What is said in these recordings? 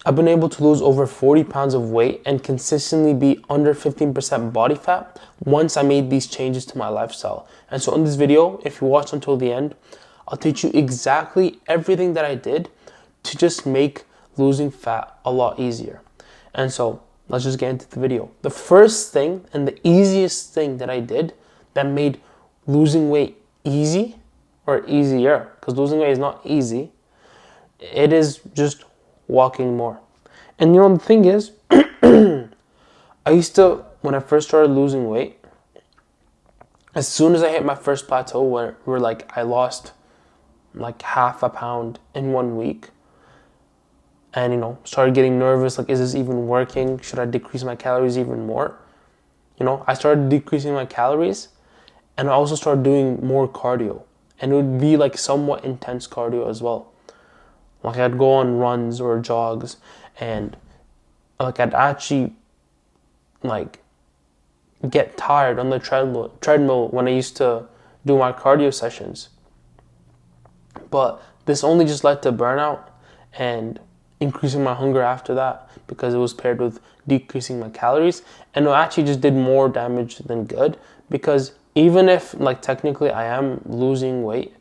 I've been able to lose over 40 pounds of weight and consistently be under 15% body fat once I made these changes to my lifestyle. And so in this video, if you watch until the end, I'll teach you exactly everything that I did to just make losing fat a lot easier. And so let's just get into the video. The first thing and the easiest thing that I did that made losing weight easy or easier, because losing weight is not easy, it is just walking more. And you know, the thing is, I used to, when I first started losing weight, as soon as I hit my first plateau where like I lost like half a pound in 1 week, and you know, started getting nervous, like, is this even working? Should I decrease my calories even more? You know, I started decreasing my calories, and I also started doing more cardio, and it would be like somewhat intense cardio as well. Like I'd go on runs or jogs, and like I'd actually like get tired on the treadmill when I used to do my cardio sessions. But this only just led to burnout and increasing my hunger after that, because it was paired with decreasing my calories, and it actually just did more damage than good, because even if like technically I am losing weight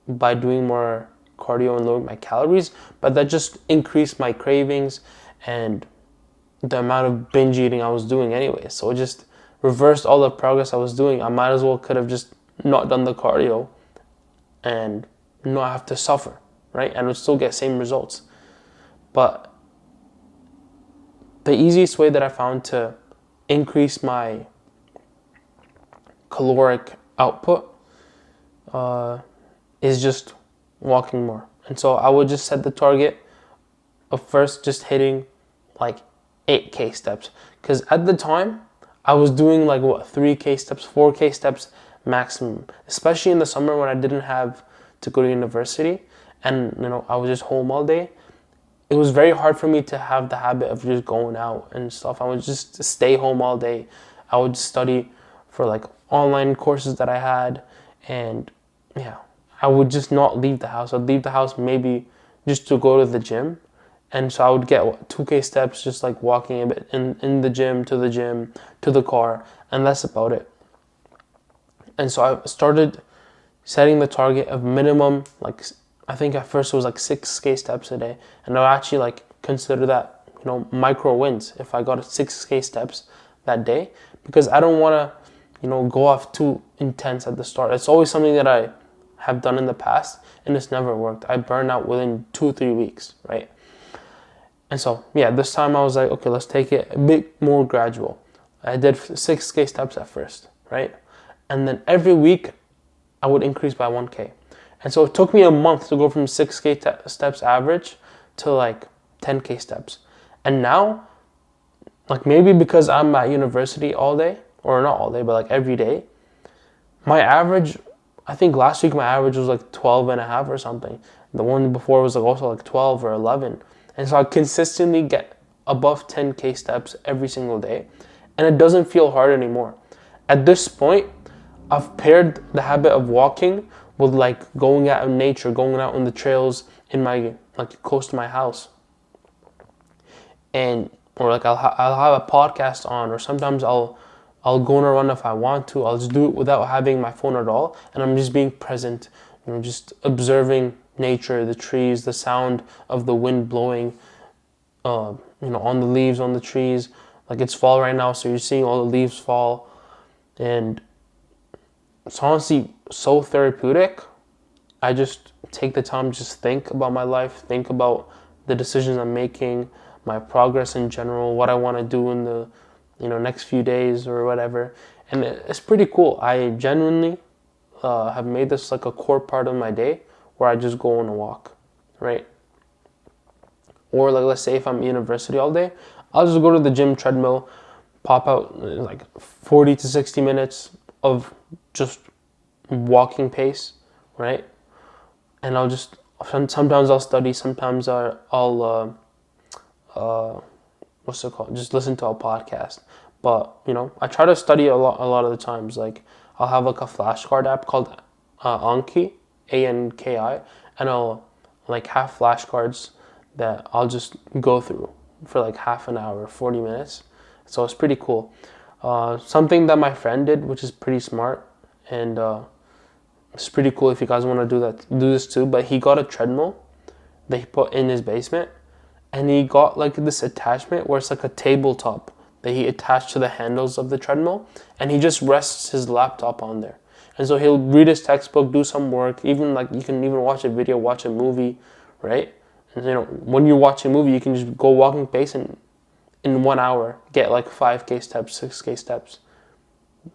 by doing more cardio and lowering my calories, but that just increased my cravings and the amount of binge eating I was doing anyway. So it just reversed all the progress I was doing. I might as well could have just not done the cardio and not have to suffer, right? And would still get same results. But the easiest way that I found to increase my caloric output is just walking more. And so I would just set the target of first just hitting like 8K steps. Because at the time, I was doing like 3K steps, 4K steps maximum. Especially in the summer when I didn't have to go to university and you know I was just home all day. It was very hard for me to have the habit of just going out and stuff. I would just stay home all day. I would study for like online courses that I had, and yeah, I would just not leave the house. I'd leave the house maybe just to go to the gym. And so I would get 2K steps just like walking a bit in the gym, to the car, and that's about it. And so I started setting the target of minimum, like I think at first it was like 6K steps a day. And I actually like consider that, you know, micro wins if I got 6K steps that day, because I don't want to, you know, go off too intense at the start. It's always something that I have done in the past and it's never worked. I burn out within 2-3 weeks, right? And so, yeah, this time I was like, okay, let's take it a bit more gradual. I did 6K steps at first, right? And then every week I would increase by 1K. And so it took me a month to go from 6K steps average to like 10K steps. And now, like maybe because I'm at university all day, or not all day, but like every day, my average, I think last week my average was like 12 and a half or something. The one before was like also like 12 or 11. And so I consistently get above 10K steps every single day. And it doesn't feel hard anymore. At this point, I've paired the habit of walking with like going out in nature, going out on the trails in my, like close to my house. And, or like I'll have a podcast on, or sometimes I'll go on a run if I want to. I'll just do it without having my phone at all. And I'm just being present, you know, just observing nature, the trees, the sound of the wind blowing, you know, on the leaves, on the trees. Like it's fall right now, so you're seeing all the leaves fall. And it's honestly so therapeutic. I just take the time to just think about my life, think about the decisions I'm making, my progress in general, what I want to do in the, you know, next few days or whatever. And it's pretty cool. I genuinely have made this like a core part of my day where I just go on a walk, right? Or like, let's say if I'm at university all day, I'll just go to the gym treadmill, pop out like 40 to 60 minutes of just walking pace, right? And I'll just, sometimes I'll study, sometimes I'll what's it called? Just listen to a podcast. But, you know, I try to study a lot of the times. Like, I'll have like a flashcard app called Anki, Anki, and I'll like have flashcards that I'll just go through for like half an hour, 40 minutes. So it's pretty cool. Something that my friend did, which is pretty smart, and it's pretty cool if you guys want to do this too. But he got a treadmill that he put in his basement, and he got like this attachment where it's like a tabletop that he attached to the handles of the treadmill, and he just rests his laptop on there. And so he'll read his textbook, do some work, even like you can even watch a video, watch a movie, right? And, when you watch a movie, you can just go walking pace and in 1 hour get like 5K steps, 6K steps,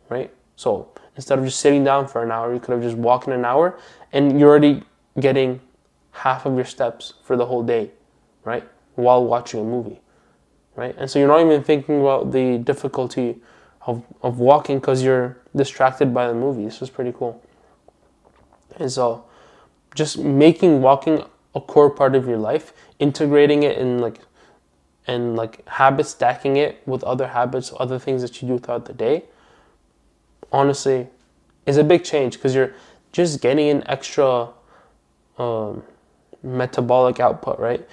right? So instead of just sitting down for an hour, you could have just walked in an hour, and you're already getting half of your steps for the whole day, right? While watching a movie, right? And so you're not even thinking about the difficulty of walking because you're distracted by the movie. This is pretty cool. And so just making walking a core part of your life, integrating it in like habit stacking it with other habits, other things that you do throughout the day, honestly, is a big change because you're just getting an extra metabolic output, right?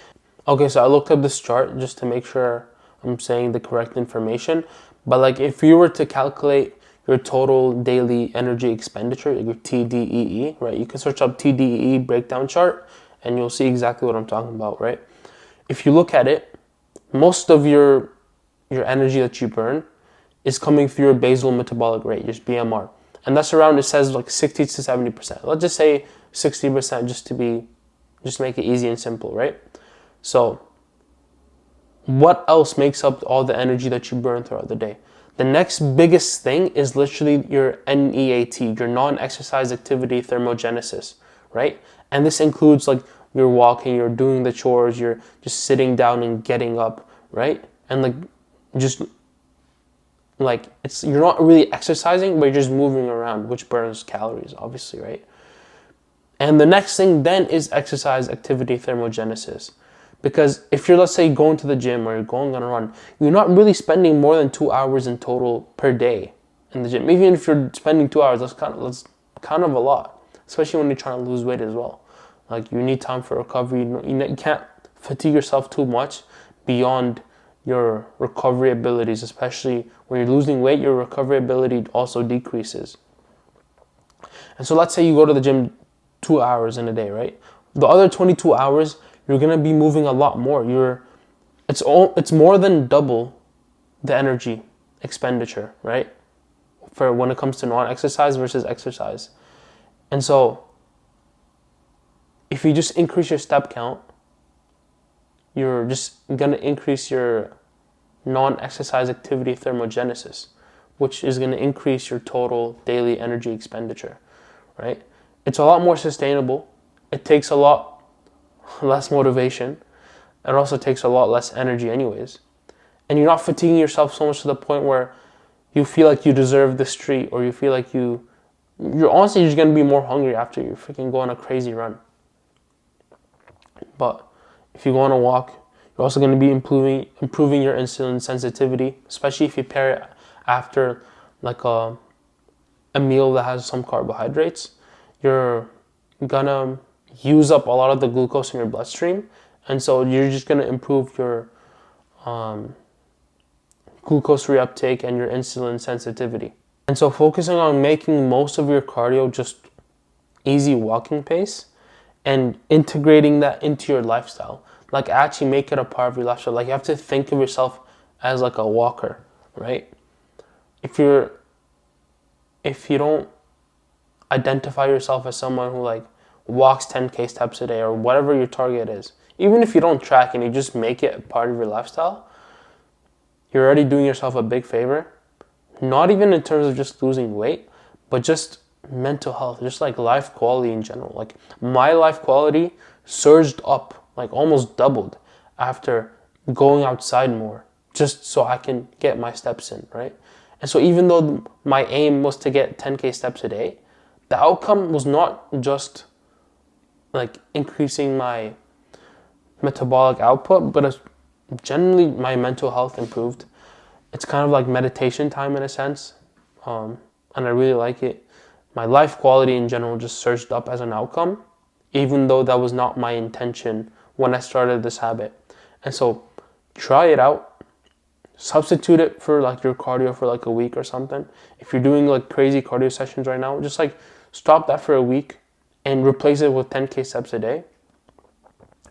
Okay, so I looked up this chart just to make sure I'm saying the correct information. But like if you were to calculate your total daily energy expenditure, your TDEE, right? You can search up TDEE breakdown chart and you'll see exactly what I'm talking about, right? If you look at it, most of your energy that you burn is coming through your basal metabolic rate, your BMR. And that's around, it says like 60 to 70%. Let's just say 60% just make it easy and simple, right? So what else makes up all the energy that you burn throughout the day? The next biggest thing is literally your NEAT, your non-exercise activity thermogenesis, right? And this includes like you're walking, you're doing the chores, you're just sitting down and getting up, right? And like just like you're not really exercising, but you're just moving around, which burns calories, obviously, right? And the next thing then is exercise activity thermogenesis. Because if you're, let's say, going to the gym or you're going on a run, you're not really spending more than 2 hours in total per day in the gym. Even if you're spending 2 hours, that's kind of a lot, especially when you're trying to lose weight as well. Like you need time for recovery. You can't fatigue yourself too much beyond your recovery abilities, especially when you're losing weight, your recovery ability also decreases. And so let's say you go to the gym 2 hours in a day, right? The other 22 hours, you're gonna be moving a lot more. It's more than double the energy expenditure, right? For when it comes to non-exercise versus exercise. And so if you just increase your step count, you're just gonna increase your non-exercise activity thermogenesis, which is gonna increase your total daily energy expenditure, right? It's a lot more sustainable. It takes a lot less motivation. It also takes a lot less energy anyways. And you're not fatiguing yourself so much to the point where you feel like you deserve this treat, or you feel like you're honestly just going to be more hungry after you freaking go on a crazy run. But if you go on a walk, you're also going to be improving your insulin sensitivity, especially if you pair it after like a meal that has some carbohydrates. You're gonna use up a lot of the glucose in your bloodstream, and so you're just gonna improve your glucose reuptake and your insulin sensitivity. And so focusing on making most of your cardio just easy walking pace and integrating that into your lifestyle, like actually make it a part of your lifestyle. Like you have to think of yourself as like a walker, right? If you don't identify yourself as someone who like walks 10K steps a day or whatever your target is, even if you don't track and you just make it a part of your lifestyle, you're already doing yourself a big favor. Not even in terms of just losing weight, but just mental health, just like life quality in general. Like my life quality surged up, like almost doubled after going outside more, just so I can get my steps in, right? And so even though my aim was to get 10K steps a day, the outcome was not just like increasing my metabolic output, but generally my mental health improved. It's kind of like meditation time in a sense, and I really like it. My life quality in general just surged up as an outcome, even though that was not my intention when I started this habit. And so try it out. Substitute it for like your cardio for like a week or something. If you're doing like crazy cardio sessions right now, just like stop that for a week and replace it with 10K steps a day.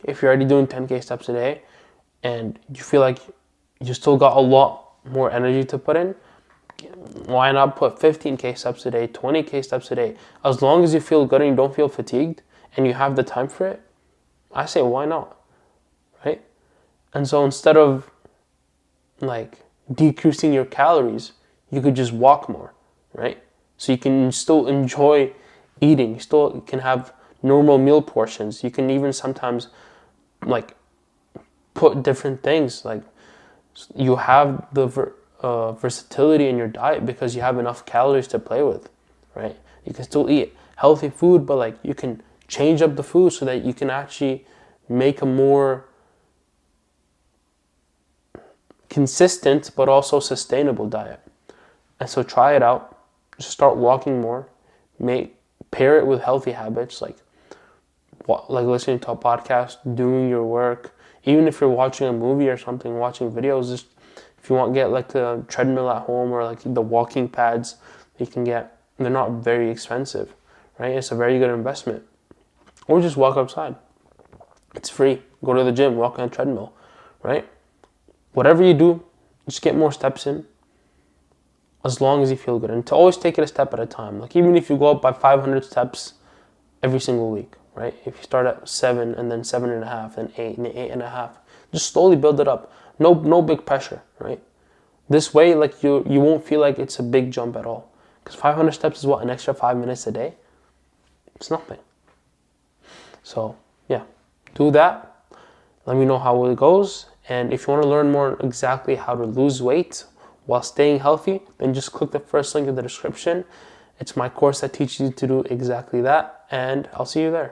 If you're already doing 10K steps a day and you feel like you still got a lot more energy to put in, why not put 15K steps a day, 20K steps a day? As long as you feel good and you don't feel fatigued and you have the time for it, I say why not, right? And so instead of like decreasing your calories, you could just walk more, right? So you can still enjoy eating, you still can have normal meal portions. You can even sometimes like put different things, like you have the versatility in your diet because you have enough calories to play with, right? You can still eat healthy food, but like you can change up the food so that you can actually make a more consistent but also sustainable diet. And so try it out. Just start walking more. Pair it with healthy habits like listening to a podcast, doing your work. Even if you're watching a movie or something, watching videos, just if you want, get like a treadmill at home or like the walking pads you can get. They're not very expensive, right? It's a very good investment. Or just walk outside. It's free. Go to the gym, walk on a treadmill, right? Whatever you do, just get more steps in as long as you feel good. And to always take it a step at a time. Like even if you go up by 500 steps every single week, right? If you start at 7 and then 7.5 and 8 and 8.5, just slowly build it up. No big pressure, right? This way, like you won't feel like it's a big jump at all. Because 500 steps is what, an extra 5 minutes a day? It's nothing. So yeah, do that. Let me know how it goes. And if you want to learn more exactly how to lose weight while staying healthy, then just click the first link in the description. It's my course that teaches you to do exactly that, and I'll see you there.